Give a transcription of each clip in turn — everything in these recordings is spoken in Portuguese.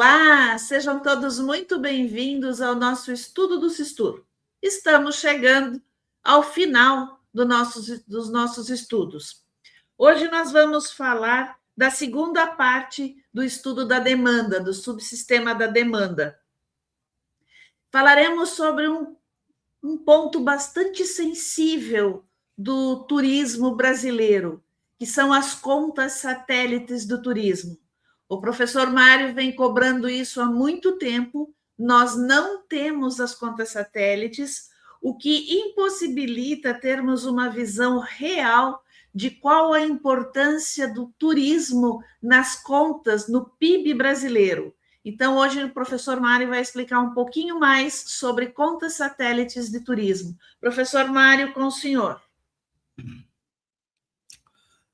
Olá, sejam todos muito bem-vindos ao nosso estudo do Sistur. Estamos chegando ao final dos nossos estudos. Hoje nós vamos falar da segunda parte do estudo da demanda, do subsistema da demanda. Falaremos sobre um ponto bastante sensível do turismo brasileiro, que são as contas satélites do turismo. O professor Mário vem cobrando isso há muito tempo, nós não temos as contas satélites, o que impossibilita termos uma visão real de qual a importância do turismo nas contas, no PIB brasileiro. Então, hoje o professor Mário vai explicar um pouquinho mais sobre contas satélites de turismo. Professor Mário, com o senhor.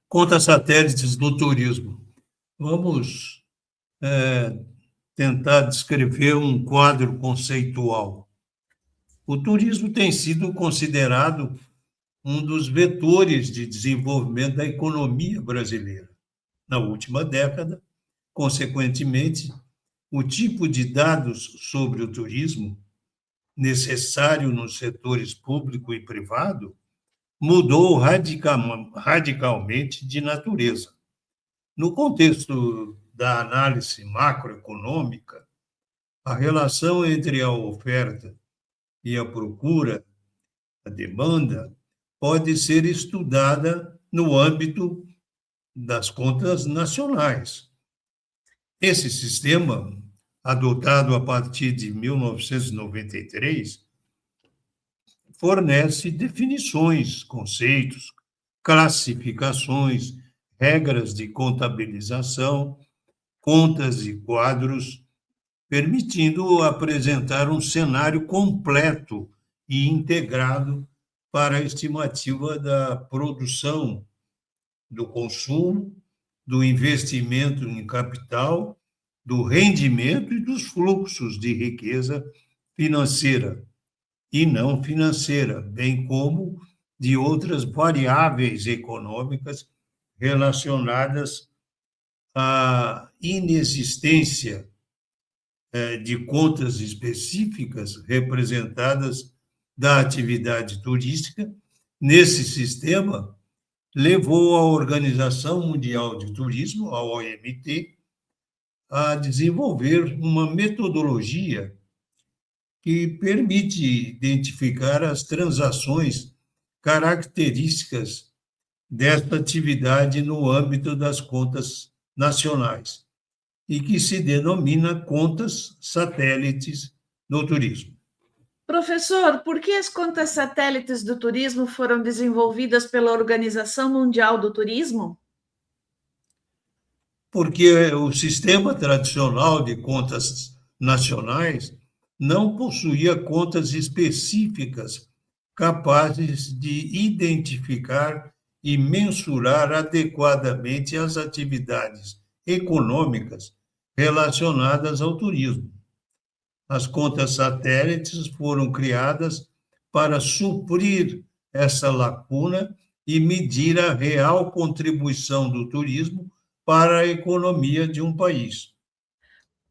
Contas satélites do turismo. Vamos tentar descrever um quadro conceitual. O turismo tem sido considerado um dos vetores de desenvolvimento da economia brasileira. Na última década, consequentemente, o tipo de dados sobre o turismo necessário nos setores público e privado mudou radicalmente de natureza. No contexto da análise macroeconômica, a relação entre a oferta e a procura, a demanda, pode ser estudada no âmbito das contas nacionais. Esse sistema, adotado a partir de 1993, fornece definições, conceitos, classificações, regras de contabilização, contas e quadros, permitindo apresentar um cenário completo e integrado para a estimativa da produção, do consumo, do investimento em capital, do rendimento e dos fluxos de riqueza financeira e não financeira, bem como de outras variáveis econômicas relacionadas à inexistência de contas específicas representadas da atividade turística. Nesse sistema, levou a Organização Mundial de Turismo, a OMT, a desenvolver uma metodologia que permite identificar as transações características desta atividade no âmbito das contas nacionais e que se denomina contas satélites no turismo. Professor, por que as contas satélites do turismo foram desenvolvidas pela Organização Mundial do Turismo? Porque o sistema tradicional de contas nacionais não possuía contas específicas capazes de identificar e mensurar adequadamente as atividades econômicas relacionadas ao turismo. As contas satélites foram criadas para suprir essa lacuna e medir a real contribuição do turismo para a economia de um país.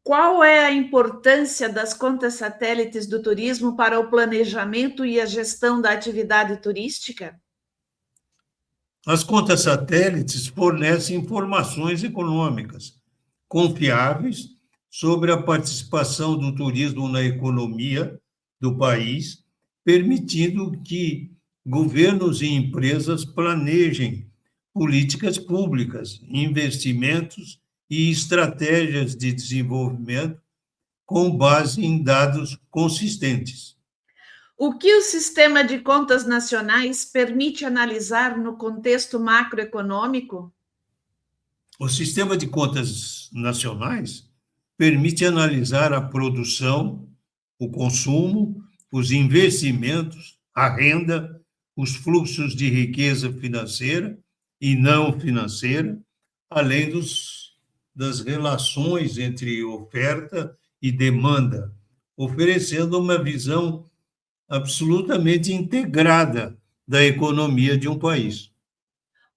Qual é a importância das contas satélites do turismo para o planejamento e a gestão da atividade turística? As contas satélites fornecem informações econômicas confiáveis sobre a participação do turismo na economia do país, permitindo que governos e empresas planejem políticas públicas, investimentos e estratégias de desenvolvimento com base em dados consistentes. O que o sistema de contas nacionais permite analisar no contexto macroeconômico? O sistema de contas nacionais permite analisar a produção, o consumo, os investimentos, a renda, os fluxos de riqueza financeira e não financeira, além das relações entre oferta e demanda, oferecendo uma visão absolutamente integrada da economia de um país.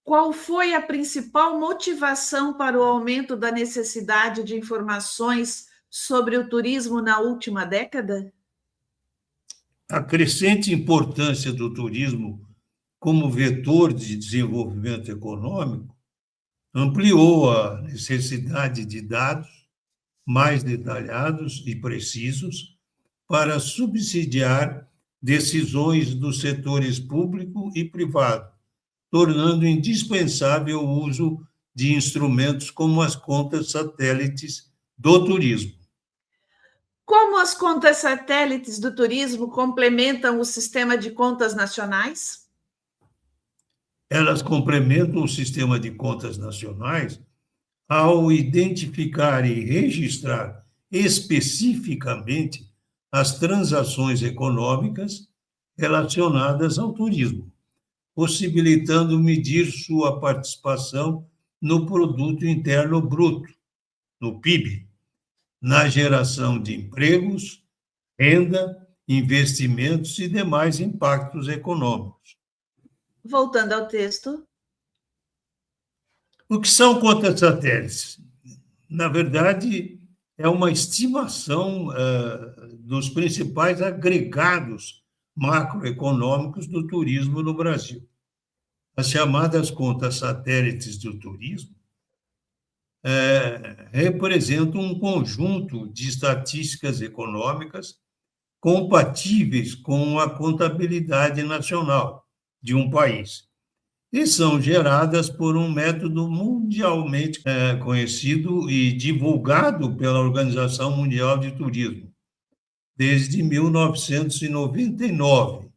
Qual foi a principal motivação para o aumento da necessidade de informações sobre o turismo na última década? A crescente importância do turismo como vetor de desenvolvimento econômico ampliou a necessidade de dados mais detalhados e precisos para subsidiar decisões dos setores público e privado, tornando indispensável o uso de instrumentos como as contas satélites do turismo. Como as contas satélites do turismo complementam o sistema de contas nacionais? Elas complementam o sistema de contas nacionais ao identificar e registrar especificamente as transações econômicas relacionadas ao turismo, possibilitando medir sua participação no produto interno bruto, no PIB, na geração de empregos, renda, investimentos e demais impactos econômicos. Voltando ao texto. O que são contas satélites? Na verdade, é uma estimação dos principais agregados macroeconômicos do turismo no Brasil. As chamadas contas satélites do turismo representam um conjunto de estatísticas econômicas compatíveis com a contabilidade nacional de um país e são geradas por um método mundialmente conhecido e divulgado pela Organização Mundial de Turismo desde 1999.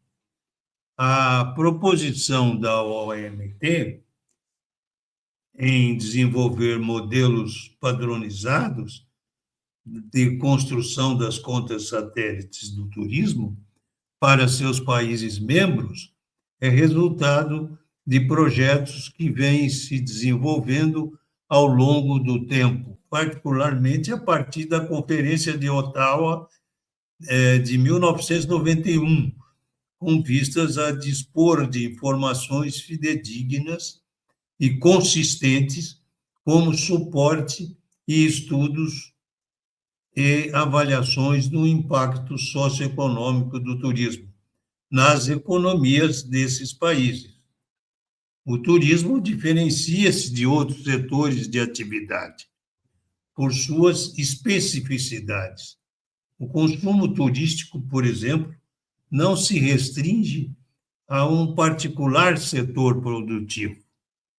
A proposição da OMT em desenvolver modelos padronizados de construção das contas satélites do turismo para seus países membros é resultado de projetos que vêm se desenvolvendo ao longo do tempo, particularmente a partir da Conferência de Ottawa de 1991, com vistas a dispor de informações fidedignas e consistentes como suporte e estudos e avaliações do impacto socioeconômico do turismo nas economias desses países. O turismo diferencia-se de outros setores de atividade por suas especificidades. O consumo turístico, por exemplo, não se restringe a um particular setor produtivo,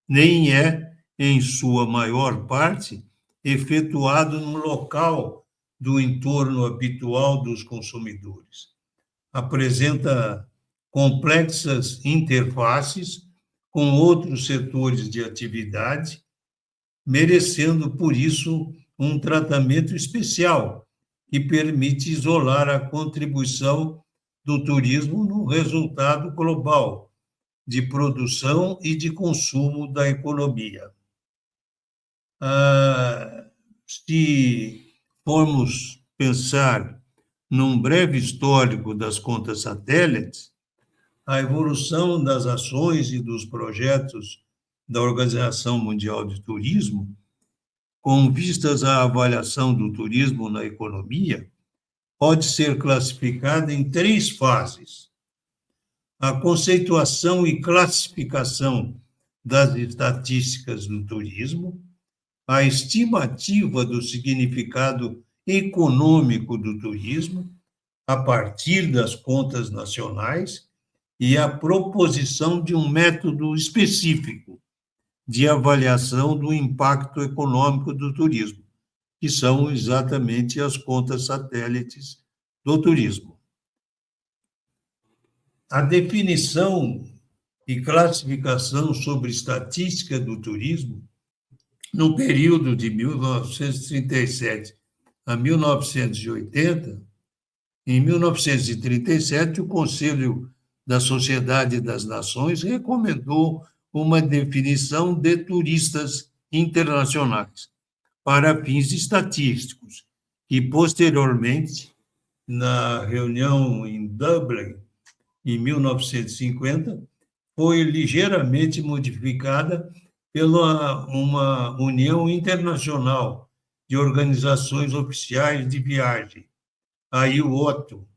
nem é, em sua maior parte, efetuado no local do entorno habitual dos consumidores. Apresenta complexas interfaces com outros setores de atividade, merecendo, por isso, um tratamento especial que permite isolar a contribuição do turismo no resultado global de produção e de consumo da economia. Se formos pensar num breve histórico das contas satélites, a evolução das ações e dos projetos da Organização Mundial de Turismo, com vistas à avaliação do turismo na economia, pode ser classificada em 3 fases: a conceituação e classificação das estatísticas do turismo, a estimativa do significado econômico do turismo a partir das contas nacionais e a proposição de um método específico de avaliação do impacto econômico do turismo, que são exatamente as contas satélites do turismo. A definição e classificação sobre estatística do turismo, no período de 1937 a 1980, em 1937, o Conselho da Sociedade das Nações recomendou uma definição de turistas internacionais para fins estatísticos, que posteriormente, na reunião em Dublin, em 1950, foi ligeiramente modificada pela uma União Internacional de organizações oficiais de viagem, a IOTO,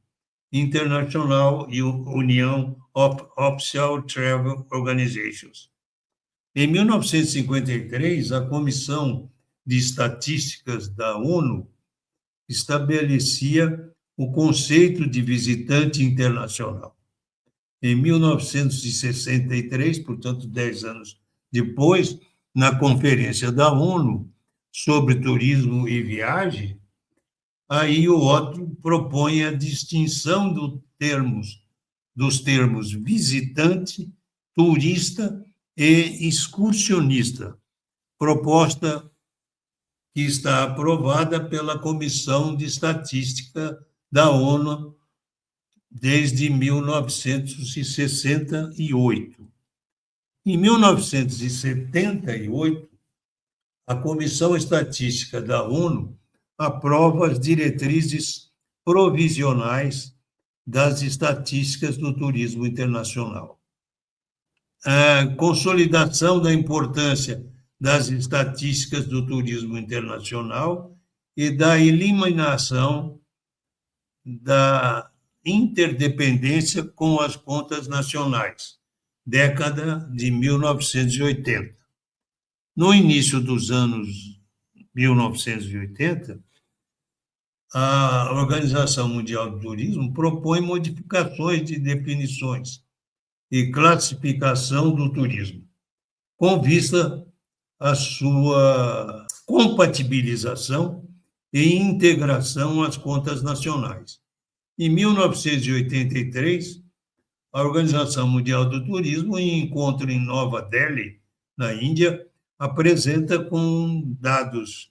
International Union of Official Travel Organizations. Em 1953, a Comissão de Estatísticas da ONU estabelecia o conceito de visitante internacional. Em 1963, portanto, 10 anos depois, na Conferência da ONU sobre Turismo e Viagem, aí o OTO propõe a distinção dos termos visitante, turista e excursionista, proposta que está aprovada pela Comissão de Estatística da ONU desde 1968. Em 1978, a Comissão Estatística da ONU aprova as diretrizes provisionais das estatísticas do turismo internacional. A consolidação da importância das estatísticas do turismo internacional e da eliminação da interdependência com as contas nacionais, década de 1980. No início dos anos 1980, a Organização Mundial do Turismo propõe modificações de definições e classificação do turismo, com vista à sua compatibilização e integração às contas nacionais. Em 1983, a Organização Mundial do Turismo, em encontro em Nova Delhi, na Índia, apresenta com dados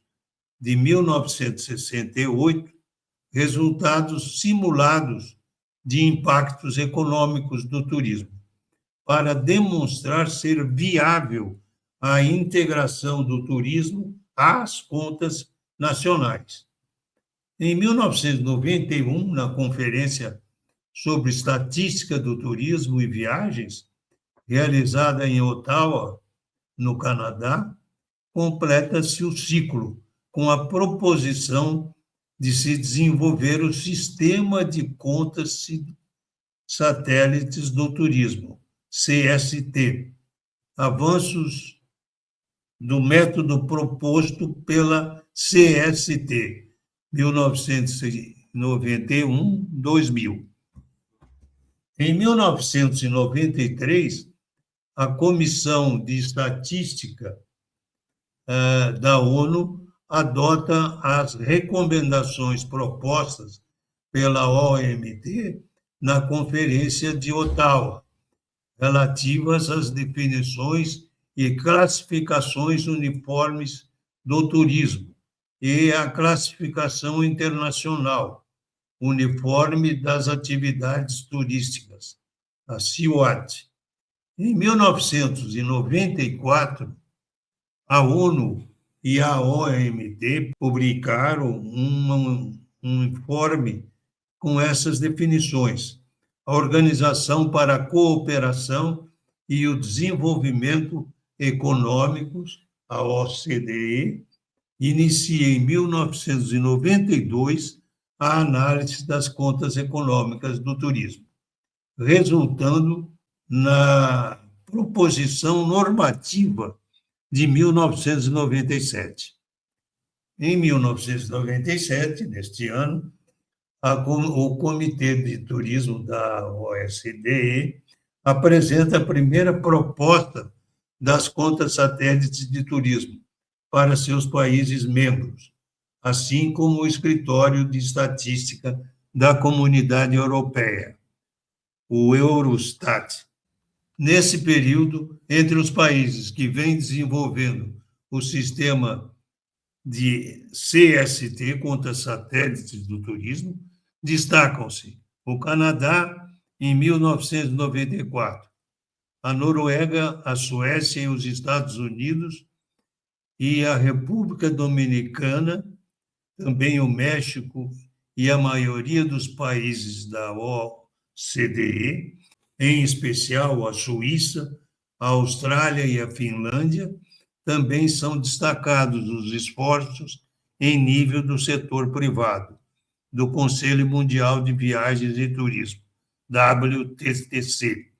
de 1968 resultados simulados de impactos econômicos do turismo, para demonstrar ser viável a integração do turismo às contas nacionais. Em 1991, na Conferência sobre Estatística do Turismo e Viagens, realizada em Ottawa, no Canadá, completa-se o ciclo com a proposição de se desenvolver o Sistema de Contas Satélites do Turismo, CST, avanços do método proposto pela CST, 1991-2000. Em 1993, a Comissão de Estatística da ONU adota as recomendações propostas pela OMT na Conferência de Ottawa, relativas às definições e classificações uniformes do turismo e à classificação internacional uniforme das atividades turísticas, a CIUAT. Em 1994, a ONU e a OMT publicaram um informe com essas definições. A Organização para a Cooperação e o Desenvolvimento Econômicos, a OCDE, inicia em 1992 a análise das contas econômicas do turismo, resultando na proposição normativa de 1997. Em 1997, neste ano, o Comitê de Turismo da OCDE apresenta a primeira proposta das contas satélites de turismo para seus países membros, assim como o Escritório de Estatística da Comunidade Europeia, o Eurostat. Nesse período, entre os países que vêm desenvolvendo o sistema de CST, contas satélites do turismo, destacam-se o Canadá, em 1994, a Noruega, a Suécia e os Estados Unidos, e a República Dominicana, também o México e a maioria dos países da OCDE, em especial a Suíça, a Austrália e a Finlândia, também são destacados os esforços em nível do setor privado, do Conselho Mundial de Viagens e Turismo, WTTC,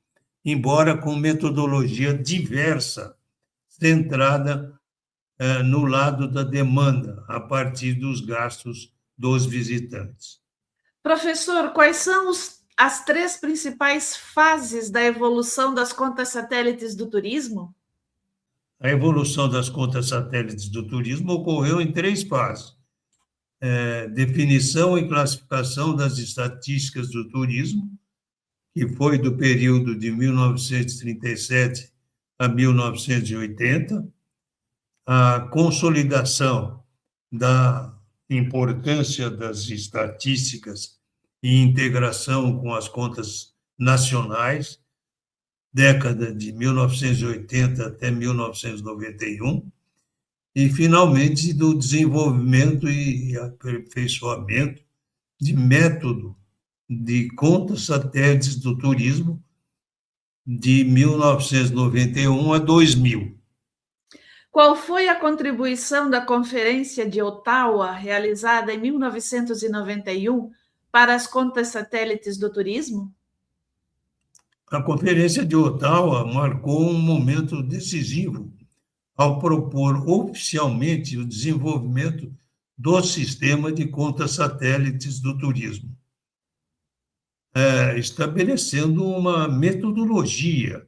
embora com metodologia diversa, centrada no lado da demanda, a partir dos gastos dos visitantes. Professor, quais são as 3 principais fases da evolução das contas satélites do turismo? A evolução das contas satélites do turismo ocorreu em 3 fases. Definição e classificação das estatísticas do turismo, que foi do período de 1937 a 1980, a consolidação da importância das estatísticas e integração com as contas nacionais, década de 1980 até 1991, e, finalmente, do desenvolvimento e aperfeiçoamento de método de contas satélites do turismo de 1991 a 2000. Qual foi a contribuição da Conferência de Ottawa, realizada em 1991, para as contas satélites do turismo? A Conferência de Ottawa marcou um momento decisivo ao propor oficialmente o desenvolvimento do sistema de contas satélites do turismo, estabelecendo uma metodologia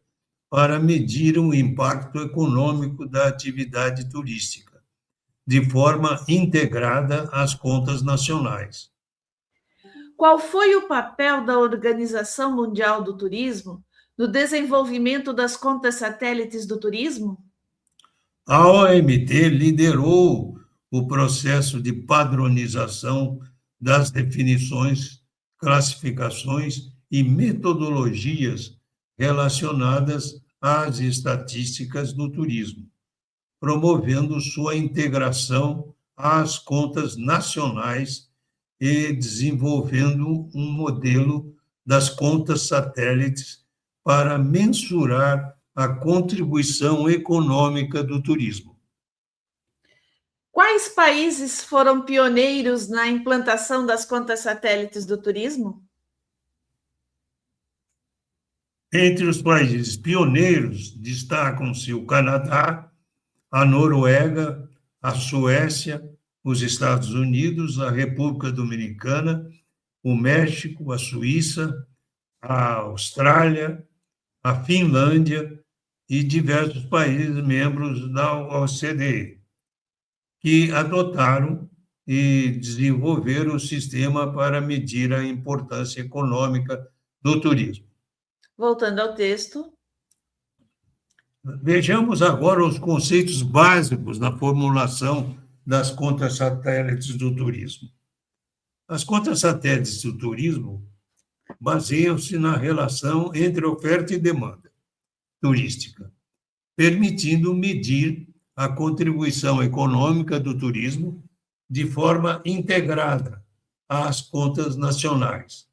para medir o impacto econômico da atividade turística, de forma integrada às contas nacionais. Qual foi o papel da Organização Mundial do Turismo no desenvolvimento das contas satélites do turismo? A OMT liderou o processo de padronização das definições, classificações e metodologias relacionadas às estatísticas do turismo, promovendo sua integração às contas nacionais e desenvolvendo um modelo das contas satélites para mensurar a contribuição econômica do turismo. Quais países foram pioneiros na implantação das contas satélites do turismo? Entre os países pioneiros destacam-se o Canadá, a Noruega, a Suécia, os Estados Unidos, a República Dominicana, o México, a Suíça, a Austrália, a Finlândia e diversos países membros da OCDE, que adotaram e desenvolveram o sistema para medir a importância econômica do turismo. Voltando ao texto. Vejamos agora os conceitos básicos da formulação das contas satélites do turismo. As contas satélites do turismo baseiam-se na relação entre oferta e demanda turística, permitindo medir a contribuição econômica do turismo de forma integrada às contas nacionais.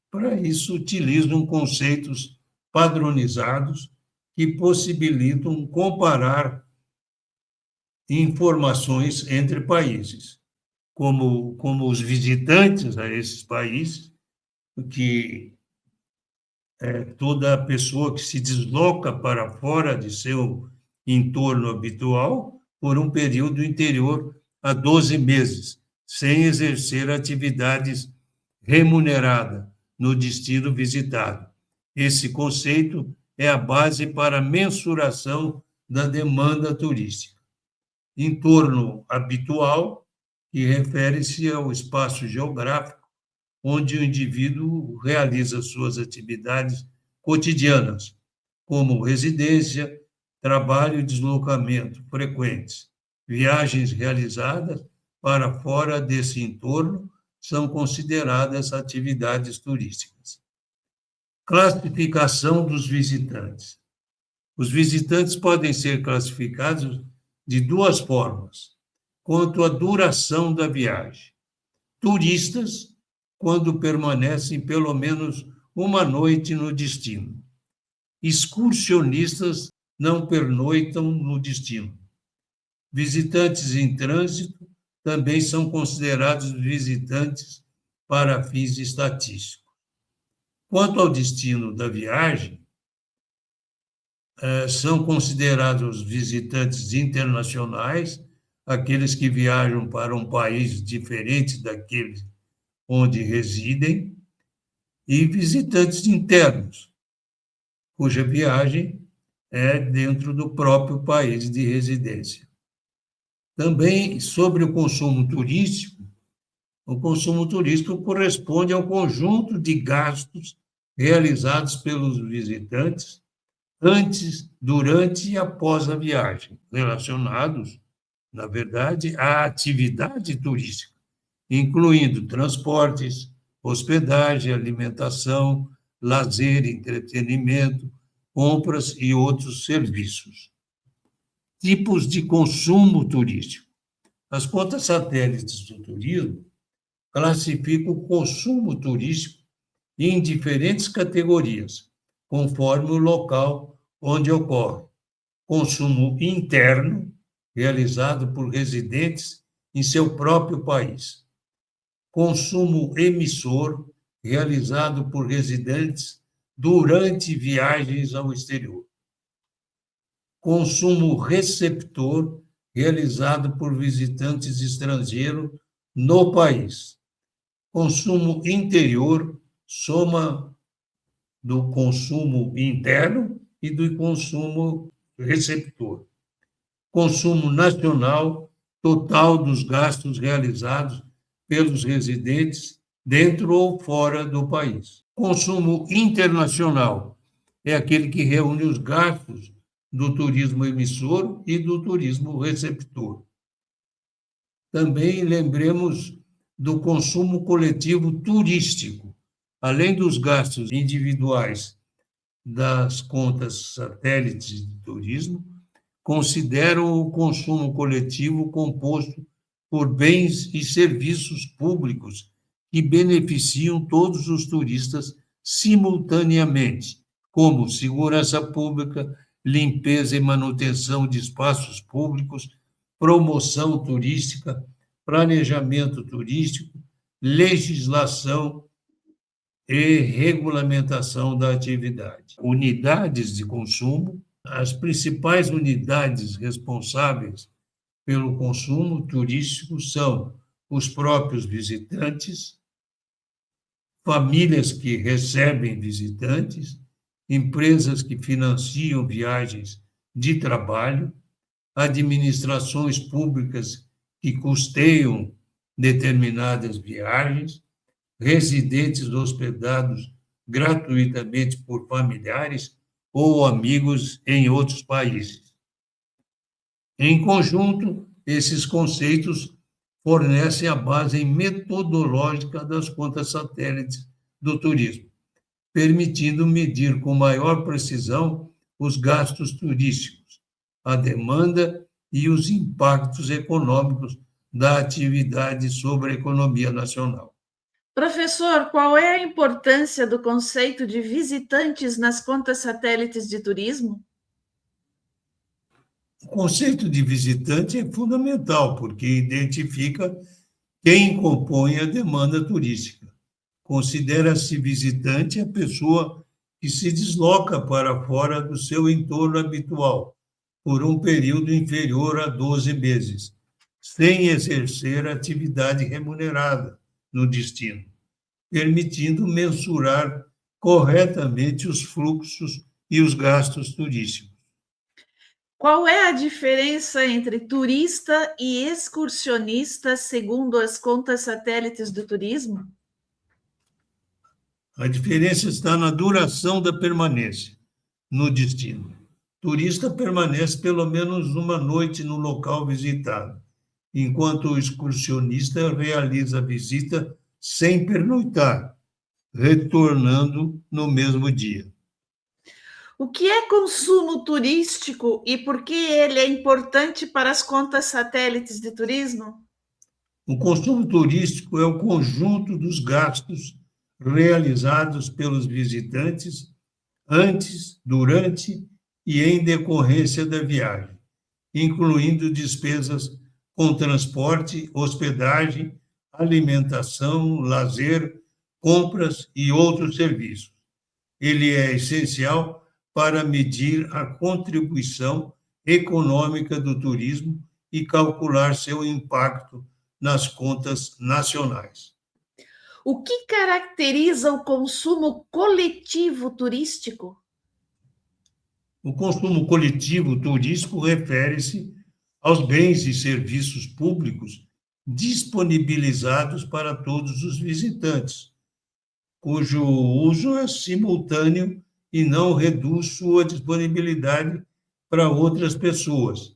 Para isso, utilizam conceitos padronizados que possibilitam comparar informações entre países, como os visitantes a esses países, que toda pessoa que se desloca para fora de seu entorno habitual por um período inferior a 12 meses, sem exercer atividades remuneradas no destino visitado. Esse conceito é a base para a mensuração da demanda turística. Entorno habitual, que refere-se ao espaço geográfico onde o indivíduo realiza suas atividades cotidianas, como residência, trabalho e deslocamento frequentes. Viagens realizadas para fora desse entorno são consideradas atividades turísticas. Classificação dos visitantes. Os visitantes podem ser classificados de 2 formas, quanto à duração da viagem. Turistas, quando permanecem pelo menos uma noite no destino. Excursionistas não pernoitam no destino. Visitantes em trânsito também são considerados visitantes para fins estatísticos. Quanto ao destino da viagem, são considerados visitantes internacionais aqueles que viajam para um país diferente daquele onde residem, e visitantes internos, cuja viagem é dentro do próprio país de residência. Também sobre o consumo turístico corresponde ao conjunto de gastos realizados pelos visitantes antes, durante e após a viagem, relacionados, na verdade, à atividade turística, incluindo transportes, hospedagem, alimentação, lazer, entretenimento, compras e outros serviços. Tipos de consumo turístico. As contas satélites do turismo classificam o consumo turístico em diferentes categorias, conforme o local onde ocorre. Consumo interno, realizado por residentes em seu próprio país. Consumo emissor, realizado por residentes durante viagens ao exterior. Consumo receptor, realizado por visitantes estrangeiros no país. Consumo interior, soma do consumo interno e do consumo receptor. Consumo nacional, total dos gastos realizados pelos residentes dentro ou fora do país. Consumo internacional é aquele que reúne os gastos do turismo emissor e do turismo receptor. Também lembremos do consumo coletivo turístico. Além dos gastos individuais das contas satélites de turismo, consideram o consumo coletivo composto por bens e serviços públicos que beneficiam todos os turistas simultaneamente, como segurança pública, limpeza e manutenção de espaços públicos, promoção turística, planejamento turístico, legislação e regulamentação da atividade. Unidades de consumo. As principais unidades responsáveis pelo consumo turístico são os próprios visitantes, famílias que recebem visitantes, empresas que financiam viagens de trabalho, administrações públicas que custeiam determinadas viagens, residentes hospedados gratuitamente por familiares ou amigos em outros países. Em conjunto, esses conceitos fornecem a base metodológica das contas satélites do turismo, permitindo medir com maior precisão os gastos turísticos, a demanda e os impactos econômicos da atividade sobre a economia nacional. Professor, qual é a importância do conceito de visitantes nas contas satélites de turismo? O conceito de visitante é fundamental, porque identifica quem compõe a demanda turística. Considera-se visitante a pessoa que se desloca para fora do seu entorno habitual por um período inferior a 12 meses, sem exercer atividade remunerada no destino, permitindo mensurar corretamente os fluxos e os gastos turísticos. Qual é a diferença entre turista e excursionista, segundo as contas satélites do turismo? A diferença está na duração da permanência no destino. Turista permanece pelo menos uma noite no local visitado, enquanto o excursionista realiza a visita sem pernoitar, retornando no mesmo dia. O que é consumo turístico e por que ele é importante para as contas satélites de turismo? O consumo turístico é o conjunto dos gastos realizados pelos visitantes antes, durante e em decorrência da viagem, incluindo despesas com transporte, hospedagem, alimentação, lazer, compras e outros serviços. Ele é essencial para medir a contribuição econômica do turismo e calcular seu impacto nas contas nacionais. O que caracteriza o consumo coletivo turístico? O consumo coletivo turístico refere-se aos bens e serviços públicos disponibilizados para todos os visitantes, cujo uso é simultâneo e não reduz sua disponibilidade para outras pessoas.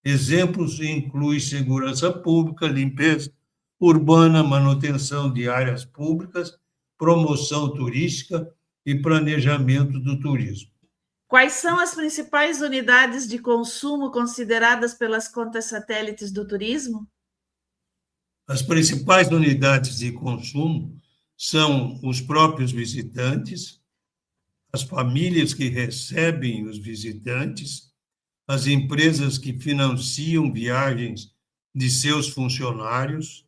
Exemplos incluem segurança pública, limpeza urbana, manutenção de áreas públicas, promoção turística e planejamento do turismo. Quais são as principais unidades de consumo consideradas pelas contas satélites do turismo? As principais unidades de consumo são os próprios visitantes, as famílias que recebem os visitantes, as empresas que financiam viagens de seus funcionários,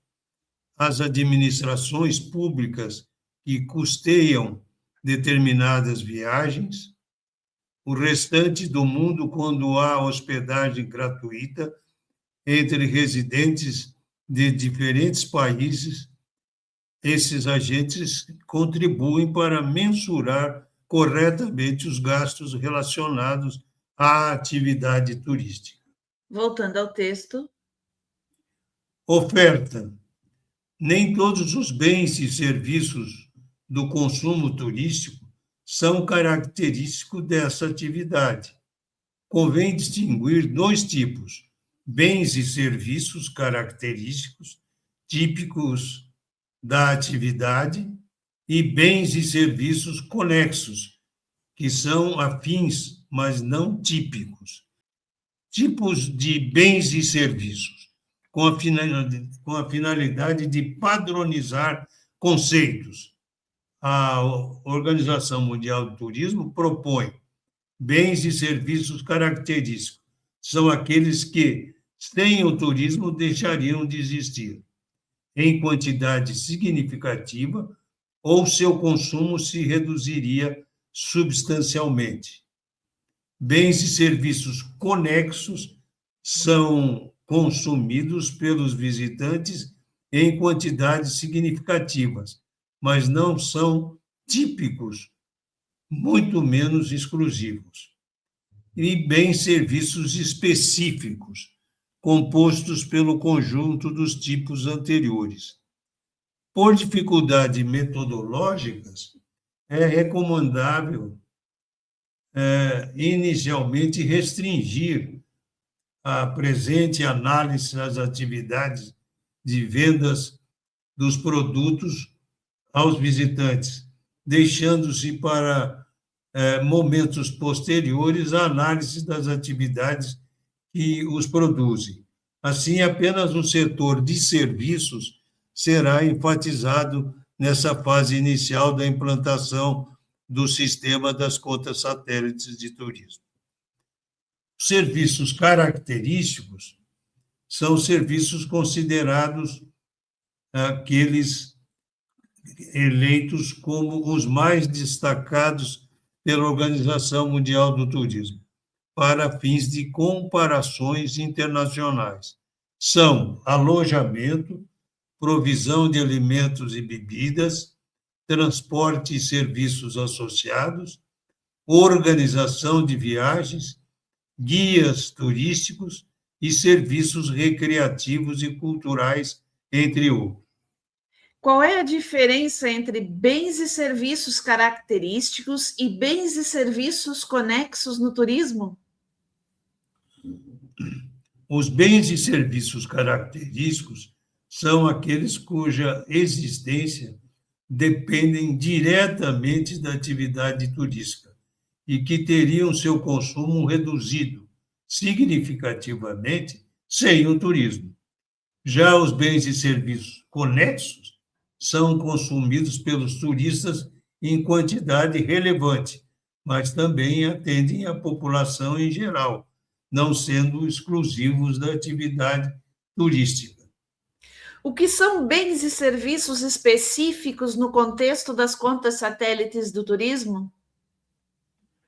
as administrações públicas que custeiam determinadas viagens, o restante do mundo quando há hospedagem gratuita entre residentes de diferentes países. Esses agentes contribuem para mensurar corretamente os gastos relacionados à atividade turística. Voltando ao texto. Oferta. Nem todos os bens e serviços do consumo turístico são característicos dessa atividade. Convém distinguir dois tipos: bens e serviços característicos, típicos da atividade, e bens e serviços conexos, que são afins, mas não típicos. Tipos de bens e serviços, com a finalidade de padronizar conceitos. A Organização Mundial do Turismo propõe bens e serviços característicos. São aqueles que, sem o turismo, deixariam de existir, em quantidade significativa, ou seu consumo se reduziria substancialmente. Bens e serviços conexos são consumidos pelos visitantes em quantidades significativas, mas não são típicos, muito menos exclusivos. E bens e serviços específicos, compostos pelo conjunto dos tipos anteriores. Por dificuldades metodológicas, é recomendável inicialmente restringir a presente análise às atividades de vendas dos produtos aos visitantes, deixando-se para momentos posteriores a análise das atividades que os produzem. Assim, apenas o setor de serviços será enfatizado nessa fase inicial da implantação do sistema das contas satélites de turismo. Serviços característicos são serviços considerados aqueles eleitos como os mais destacados pela Organização Mundial do Turismo, para fins de comparações internacionais. São alojamento, provisão de alimentos e bebidas, transporte e serviços associados, organização de viagens, guias turísticos e serviços recreativos e culturais, entre outros. Qual é a diferença entre bens e serviços característicos e bens e serviços conexos no turismo? Os bens e serviços característicos são aqueles cuja existência dependem diretamente da atividade turística e que teriam seu consumo reduzido significativamente sem o turismo. Já os bens e serviços conexos são consumidos pelos turistas em quantidade relevante, mas também atendem à população em geral, não sendo exclusivos da atividade turística. O que são bens e serviços específicos no contexto das contas satélites do turismo?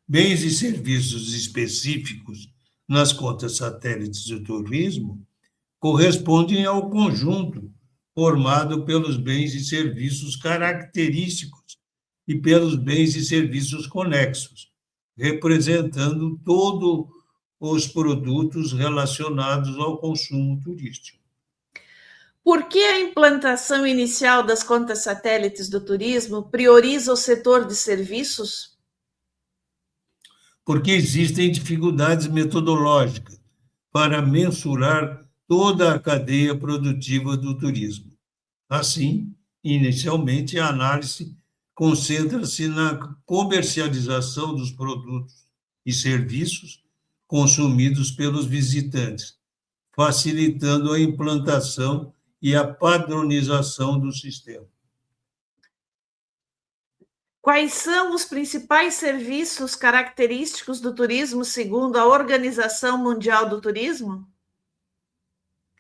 Bens e serviços específicos nas contas satélites do turismo correspondem ao conjunto formado pelos bens e serviços característicos e pelos bens e serviços conexos, representando todos os produtos relacionados ao consumo turístico. Por que a implantação inicial das contas satélites do turismo prioriza o setor de serviços? Porque existem dificuldades metodológicas para mensurar toda a cadeia produtiva do turismo. Assim, inicialmente, a análise concentra-se na comercialização dos produtos e serviços consumidos pelos visitantes, facilitando a implantação e a padronização do sistema. Quais são os principais serviços característicos do turismo segundo a Organização Mundial do Turismo?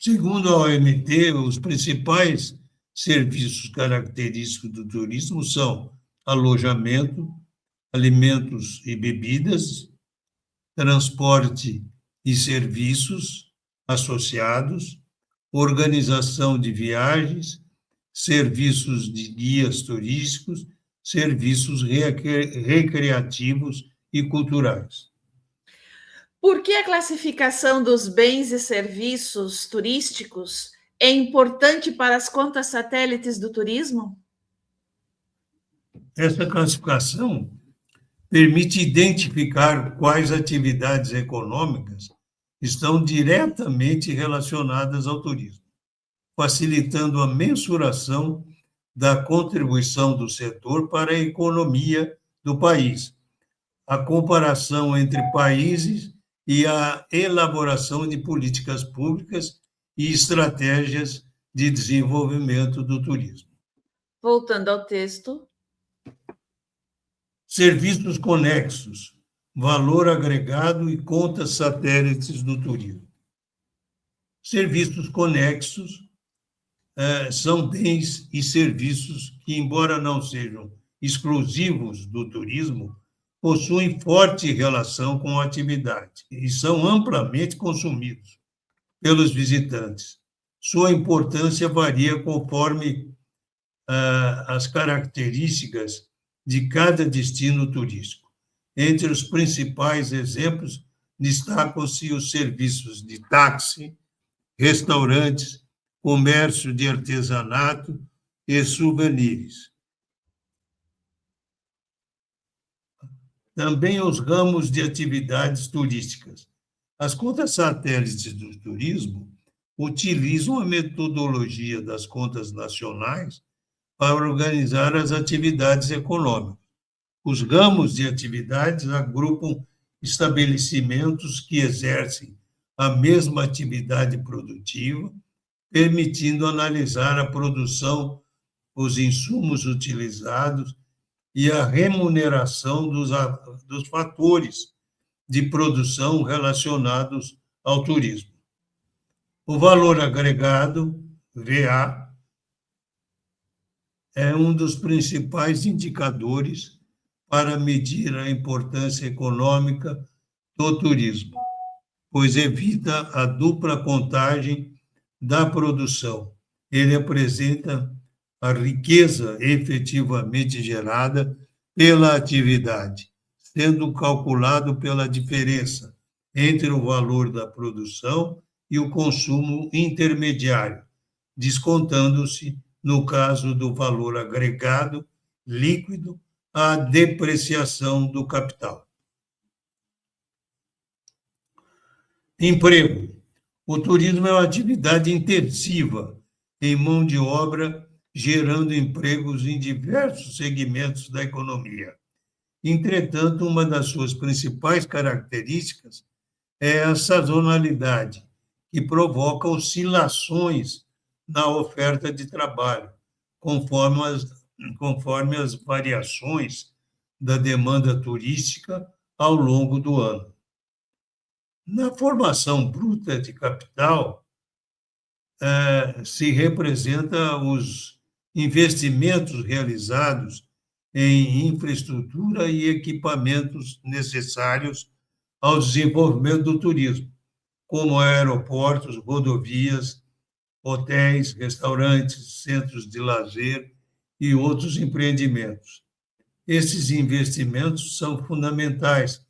Segundo a OMT, os principais serviços característicos do turismo são alojamento, alimentos e bebidas, transporte e serviços associados, organização de viagens, serviços de guias turísticos, serviços recreativos e culturais. Por que a classificação dos bens e serviços turísticos é importante para as contas satélites do turismo? Essa classificação permite identificar quais atividades econômicas estão diretamente relacionadas ao turismo, facilitando a mensuração da contribuição do setor para a economia do país, a comparação entre países e a elaboração de políticas públicas e estratégias de desenvolvimento do turismo. Voltando ao texto. Serviços conexos, valor agregado e contas satélites do turismo. Serviços conexos são bens e serviços que, embora não sejam exclusivos do turismo, possuem forte relação com a atividade e são amplamente consumidos pelos visitantes. Sua importância varia conforme as características de cada destino turístico. Entre os principais exemplos, destacam-se os serviços de táxi, restaurantes, comércio de artesanato e souvenirs. Também os ramos de atividades turísticas. As contas satélites do turismo utilizam a metodologia das contas nacionais para organizar as atividades econômicas. Os ramos de atividades agrupam estabelecimentos que exercem a mesma atividade produtiva, permitindo analisar a produção, os insumos utilizados e a remuneração dos fatores de produção relacionados ao turismo. O valor agregado, VA, é um dos principais indicadores para medir a importância econômica do turismo, pois evita a dupla contagem da produção. Ele apresenta a riqueza efetivamente gerada pela atividade, sendo calculado pela diferença entre o valor da produção e o consumo intermediário, descontando-se, no caso do valor agregado líquido, a depreciação do capital. Emprego. O turismo é uma atividade intensiva em mão de obra, gerando empregos em diversos segmentos da economia. Entretanto, uma das suas principais características é a sazonalidade, que provoca oscilações na oferta de trabalho, conforme as variações da demanda turística ao longo do ano. Na formação bruta de capital, se representa os investimentos realizados em infraestrutura e equipamentos necessários ao desenvolvimento do turismo, como aeroportos, rodovias, hotéis, restaurantes, centros de lazer e outros empreendimentos. Esses investimentos são fundamentais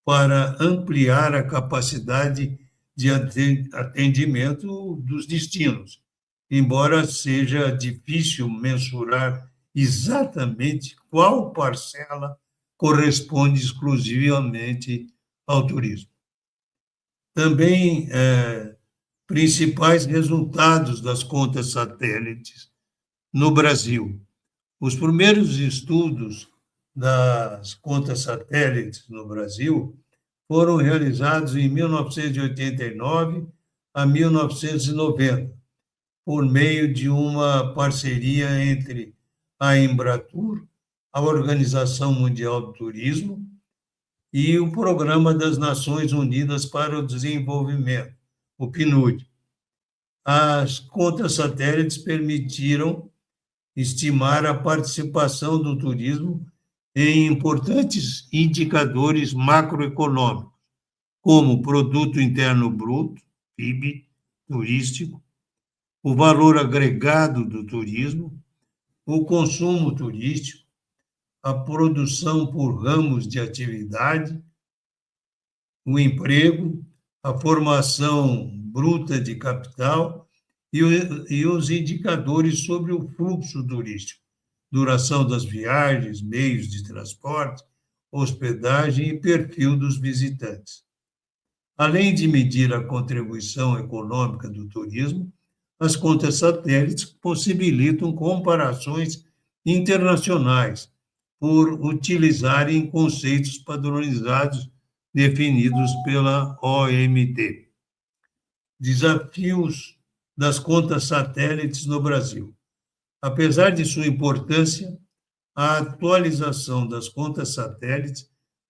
para ampliar a capacidade de atendimento dos destinos, embora seja difícil mensurar exatamente qual parcela corresponde exclusivamente ao turismo. Também principais resultados das contas satélites no Brasil. Os primeiros estudos das contas satélites no Brasil foram realizados em 1989 a 1990, por meio de uma parceria entre a Embratur, a Organização Mundial do Turismo e o Programa das Nações Unidas para o Desenvolvimento, o PNUD. As contas satélites permitiram estimar a participação do turismo em importantes indicadores macroeconômicos, como o Produto Interno Bruto, PIB, turístico, o valor agregado do turismo, o consumo turístico, a produção por ramos de atividade, o emprego, a formação bruta de capital e os indicadores sobre o fluxo turístico, duração das viagens, meios de transporte, hospedagem e perfil dos visitantes. Além de medir a contribuição econômica do turismo, as contas satélites possibilitam comparações internacionais por utilizarem conceitos padronizados definidos pela OMT. Desafios das contas satélites no Brasil. Apesar de sua importância, a atualização das contas satélites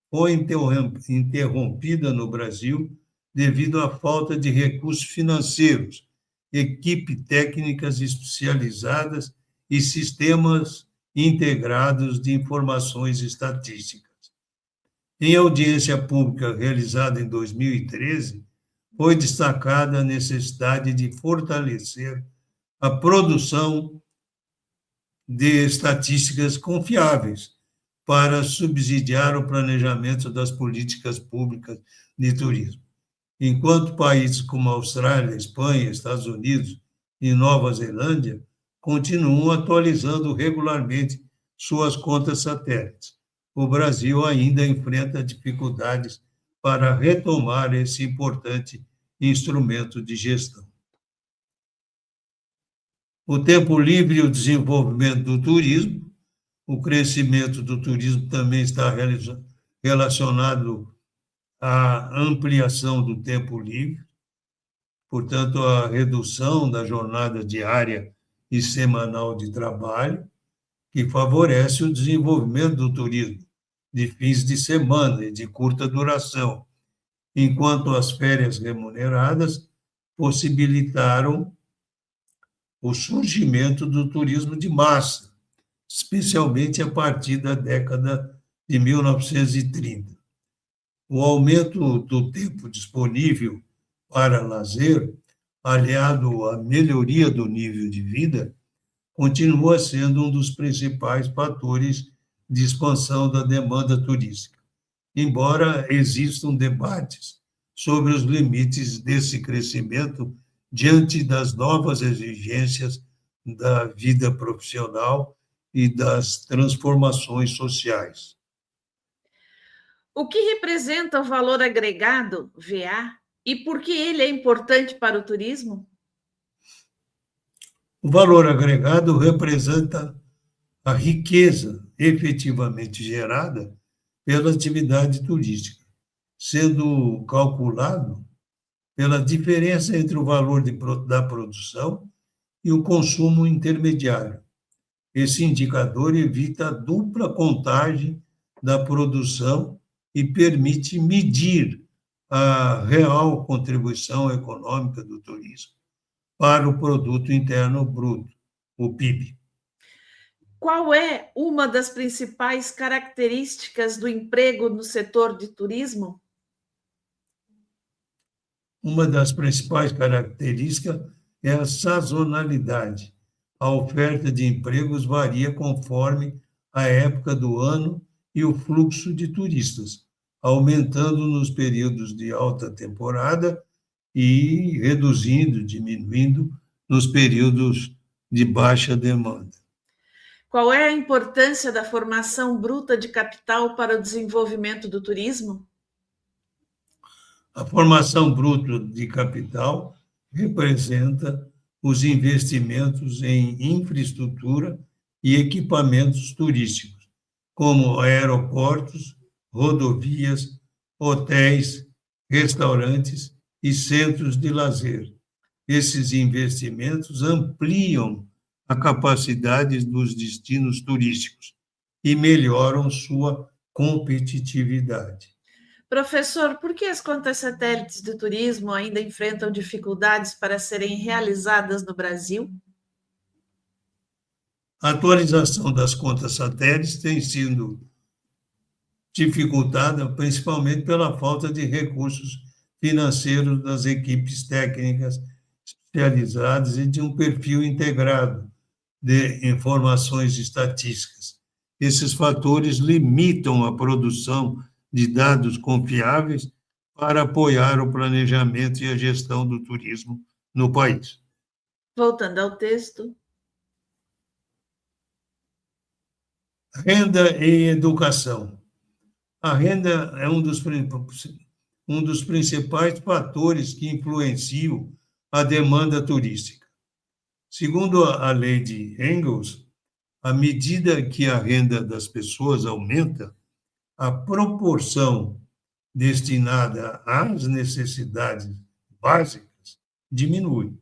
foi interrompida no Brasil devido à falta de recursos financeiros, equipe técnicas especializadas e sistemas integrados de informações estatísticas. Em audiência pública realizada em 2013, foi destacada a necessidade de fortalecer a produção de estatísticas confiáveis para subsidiar o planejamento das políticas públicas de turismo. Enquanto países como a Austrália, Espanha, Estados Unidos e Nova Zelândia continuam atualizando regularmente suas contas satélites, o Brasil ainda enfrenta dificuldades para retomar esse importante instrumento de gestão. O tempo livre e o desenvolvimento do turismo. O crescimento do turismo também está relacionado à ampliação do tempo livre, portanto, a redução da jornada diária e semanal de trabalho, que favorece o desenvolvimento do turismo de fins de semana e de curta duração, enquanto as férias remuneradas possibilitaram o surgimento do turismo de massa, especialmente a partir da década de 1930. O aumento do tempo disponível para lazer, aliado à melhoria do nível de vida, continua sendo um dos principais fatores de expansão da demanda turística, embora existam debates sobre os limites desse crescimento diante das novas exigências da vida profissional e das transformações sociais. O que representa o valor agregado, VA, e por que ele é importante para o turismo? O valor agregado representa a riqueza efetivamente gerada pela atividade turística, sendo calculado pela diferença entre o valor da produção e o consumo intermediário. Esse indicador evita a dupla contagem da produção e permite medir a real contribuição econômica do turismo, para o Produto Interno Bruto, o PIB. Qual é uma das principais características do emprego no setor de turismo? Uma das principais características é a sazonalidade. A oferta de empregos varia conforme a época do ano e o fluxo de turistas, aumentando nos períodos de alta temporada e reduzindo, diminuindo nos períodos de baixa demanda. Qual é a importância da formação bruta de capital para o desenvolvimento do turismo? A formação bruta de capital representa os investimentos em infraestrutura e equipamentos turísticos, como aeroportos, rodovias, hotéis, restaurantes e centros de lazer. Esses investimentos ampliam a capacidade dos destinos turísticos e melhoram sua competitividade. Professor, por que as contas satélites de turismo ainda enfrentam dificuldades para serem realizadas no Brasil? A atualização das contas satélites tem sido dificultada principalmente pela falta de recursos financeiros das equipes técnicas especializadas e de um perfil integrado de informações estatísticas. Esses fatores limitam a produção de dados confiáveis para apoiar o planejamento e a gestão do turismo no país. Voltando ao texto. Renda e educação. A renda é um dos principais fatores que influenciam a demanda turística. Segundo a lei de Engels, à medida que a renda das pessoas aumenta, a proporção destinada às necessidades básicas diminui,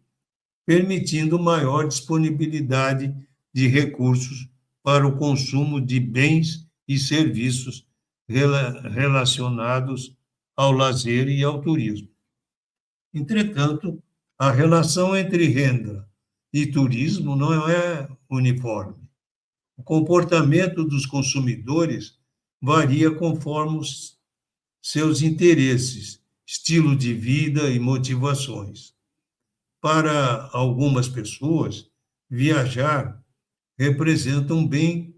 permitindo maior disponibilidade de recursos para o consumo de bens e serviços relacionados ao lazer e ao turismo. Entretanto, a relação entre renda e turismo não é uniforme. O comportamento dos consumidores varia conforme os seus interesses, estilo de vida e motivações. Para algumas pessoas, viajar representa um bem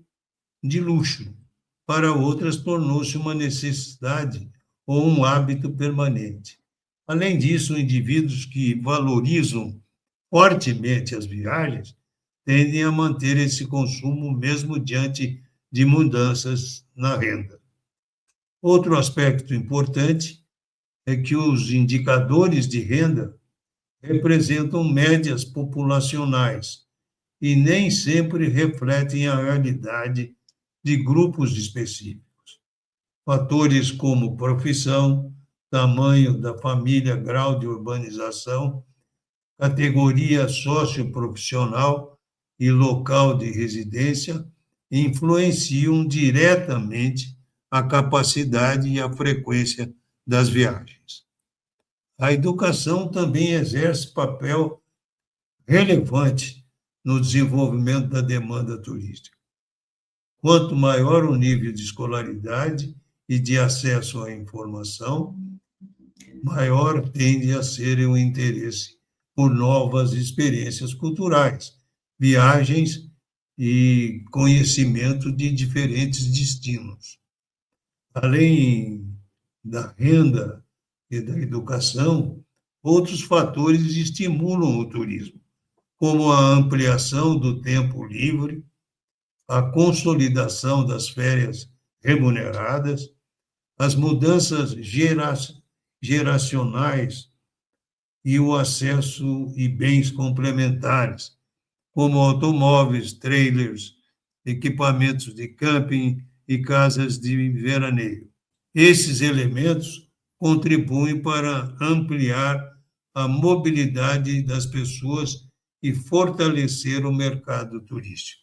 de luxo. Para outras, tornou-se uma necessidade ou um hábito permanente. Além disso, indivíduos que valorizam fortemente as viagens tendem a manter esse consumo mesmo diante de mudanças na renda. Outro aspecto importante é que os indicadores de renda representam médias populacionais e nem sempre refletem a realidade de grupos específicos. Fatores como profissão, tamanho da família, grau de urbanização, categoria socioprofissional e local de residência influenciam diretamente a capacidade e a frequência das viagens. A educação também exerce papel relevante no desenvolvimento da demanda turística. Quanto maior o nível de escolaridade e de acesso à informação, maior tende a ser o interesse por novas experiências culturais, viagens e conhecimento de diferentes destinos. Além da renda e da educação, outros fatores estimulam o turismo, como a ampliação do tempo livre, a consolidação das férias remuneradas, as mudanças geracionais e o acesso e bens complementares, como automóveis, trailers, equipamentos de camping e casas de veraneio. Esses elementos contribuem para ampliar a mobilidade das pessoas e fortalecer o mercado turístico.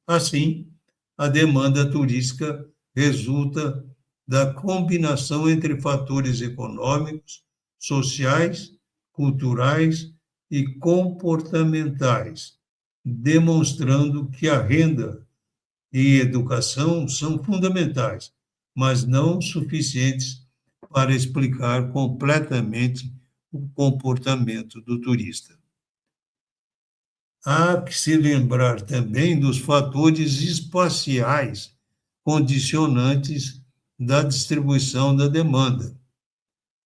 Assim, a demanda turística resulta da combinação entre fatores econômicos, sociais, culturais e comportamentais, demonstrando que a renda e educação são fundamentais, mas não suficientes para explicar completamente o comportamento do turista. Há que se lembrar também dos fatores espaciais condicionantes da distribuição da demanda.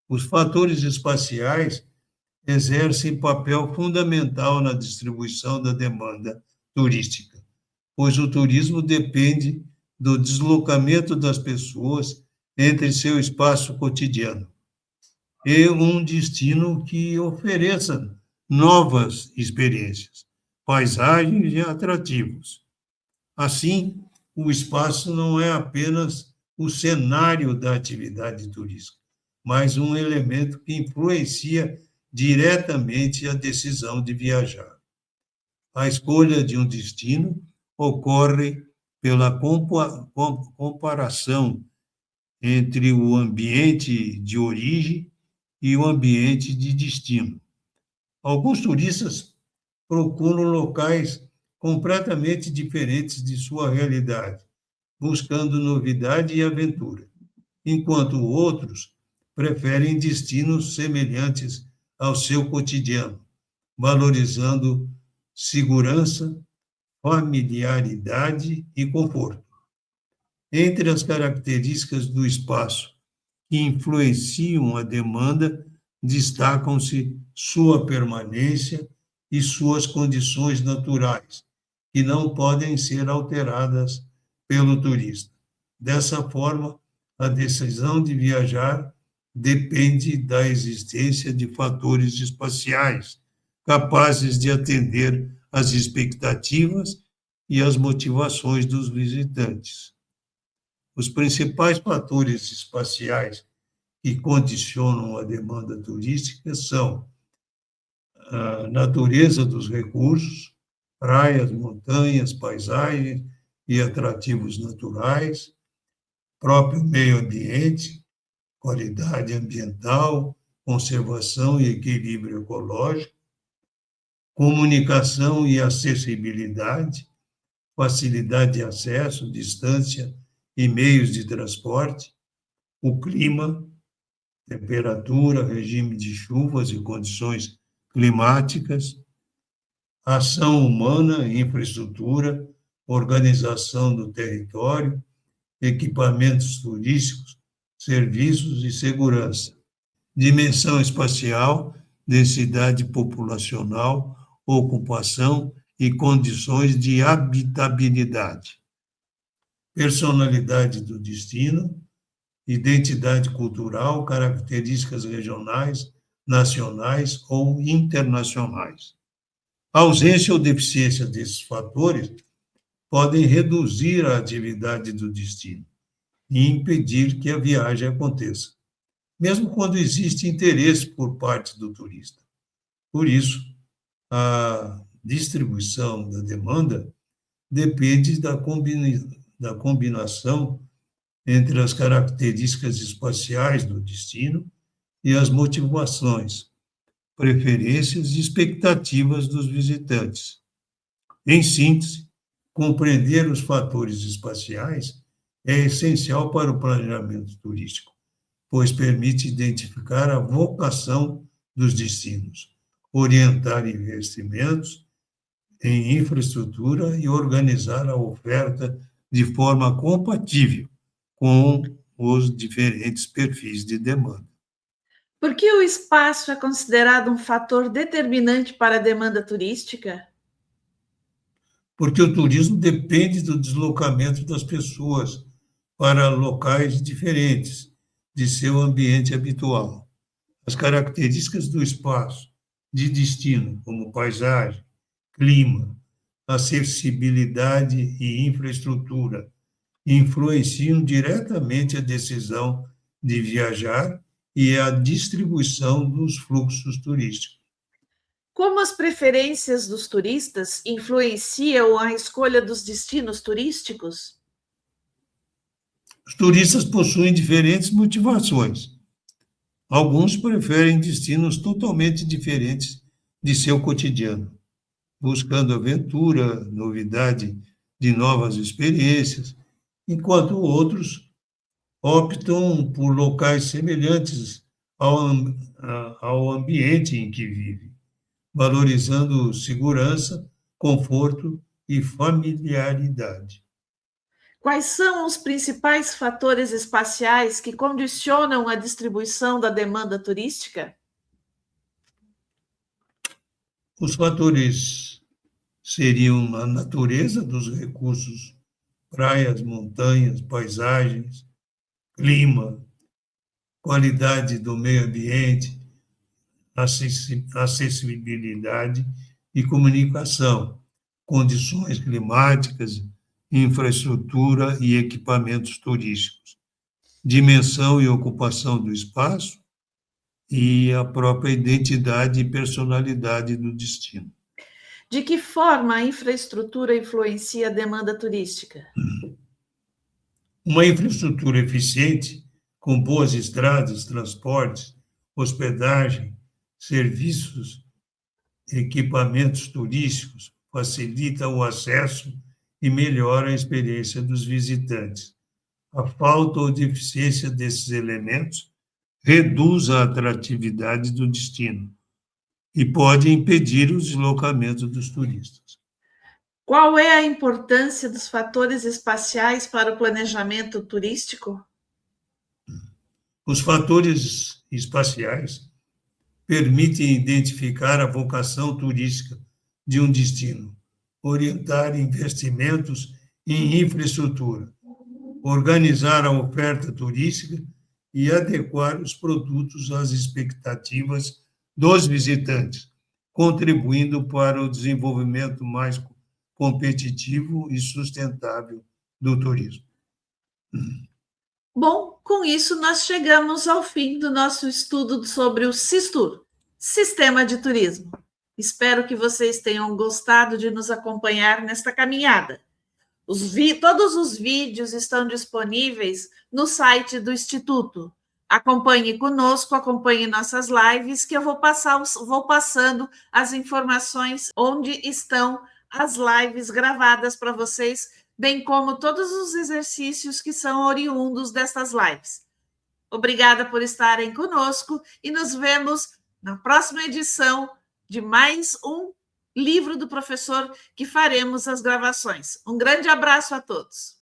Os fatores espaciais exercem papel fundamental na distribuição da demanda turística, pois o turismo depende do deslocamento das pessoas entre seu espaço cotidiano e um destino que ofereça novas experiências, paisagens e atrativos. Assim, o espaço não é apenas o cenário da atividade turística, mas um elemento que influencia diretamente a decisão de viajar. A escolha de um destino ocorre pela comparação entre o ambiente de origem e o ambiente de destino. Alguns turistas procuram locais completamente diferentes de sua realidade, buscando novidade e aventura, enquanto outros preferem destinos semelhantes ao seu cotidiano, valorizando segurança, familiaridade e conforto. Entre as características do espaço que influenciam a demanda, destacam-se sua permanência e suas condições naturais, que não podem ser alteradas pelo turista. Dessa forma, a decisão de viajar depende da existência de fatores espaciais capazes de atender às expectativas e às motivações dos visitantes. Os principais fatores espaciais que condicionam a demanda turística são a natureza dos recursos, praias, montanhas, paisagens e atrativos naturais, próprio meio ambiente, qualidade ambiental, conservação e equilíbrio ecológico, comunicação e acessibilidade, facilidade de acesso, distância e meios de transporte, o clima, temperatura, regime de chuvas e condições climáticas, ação humana, infraestrutura, organização do território, equipamentos turísticos, serviços e segurança, dimensão espacial, densidade populacional, ocupação e condições de habitabilidade, personalidade do destino, identidade cultural, características regionais, nacionais ou internacionais. A ausência ou deficiência desses fatores podem reduzir a atividade do destino e impedir que a viagem aconteça, mesmo quando existe interesse por parte do turista. Por isso, a distribuição da demanda depende da combinação entre as características espaciais do destino e as motivações, preferências e expectativas dos visitantes. Em síntese, compreender os fatores espaciais é essencial para o planejamento turístico, pois permite identificar a vocação dos destinos, orientar investimentos em infraestrutura e organizar a oferta de forma compatível com os diferentes perfis de demanda. Por que o espaço é considerado um fator determinante para a demanda turística? Porque o turismo depende do deslocamento das pessoas para locais diferentes de seu ambiente habitual. As características do espaço de destino, como paisagem, clima, acessibilidade e infraestrutura, influenciam diretamente a decisão de viajar e a distribuição dos fluxos turísticos. Como as preferências dos turistas influenciam a escolha dos destinos turísticos? Os turistas possuem diferentes motivações. Alguns preferem destinos totalmente diferentes de seu cotidiano, buscando aventura, novidade de novas experiências, enquanto outros optam por locais semelhantes ao ambiente em que vive, valorizando segurança, conforto e familiaridade. Quais são os principais fatores espaciais que condicionam a distribuição da demanda turística? Os fatores seriam a natureza dos recursos, praias, montanhas, paisagens, clima, qualidade do meio ambiente, acessibilidade e comunicação, condições climáticas, infraestrutura e equipamentos turísticos, dimensão e ocupação do espaço e a própria identidade e personalidade do destino. De que forma a infraestrutura influencia a demanda turística? Uma infraestrutura eficiente, com boas estradas, transportes, hospedagem, serviços, equipamentos turísticos, facilita o acesso e melhora a experiência dos visitantes. A falta ou deficiência desses elementos reduz a atratividade do destino e pode impedir o deslocamento dos turistas. Qual é a importância dos fatores espaciais para o planejamento turístico? Os fatores espaciais permitem identificar a vocação turística de um destino, orientar investimentos em infraestrutura, organizar a oferta turística e adequar os produtos às expectativas dos visitantes, contribuindo para o desenvolvimento mais competitivo e sustentável do turismo. Bom, com isso nós chegamos ao fim do nosso estudo sobre o Sistur, Sistema de Turismo. Espero que vocês tenham gostado de nos acompanhar nesta caminhada. Todos os vídeos estão disponíveis no site do Instituto. Acompanhe conosco, acompanhe nossas lives, que eu vou passando as informações onde estão as lives gravadas para vocês, bem como todos os exercícios que são oriundos destas lives. Obrigada por estarem conosco e nos vemos na próxima edição de mais um livro do professor que faremos as gravações. Um grande abraço a todos.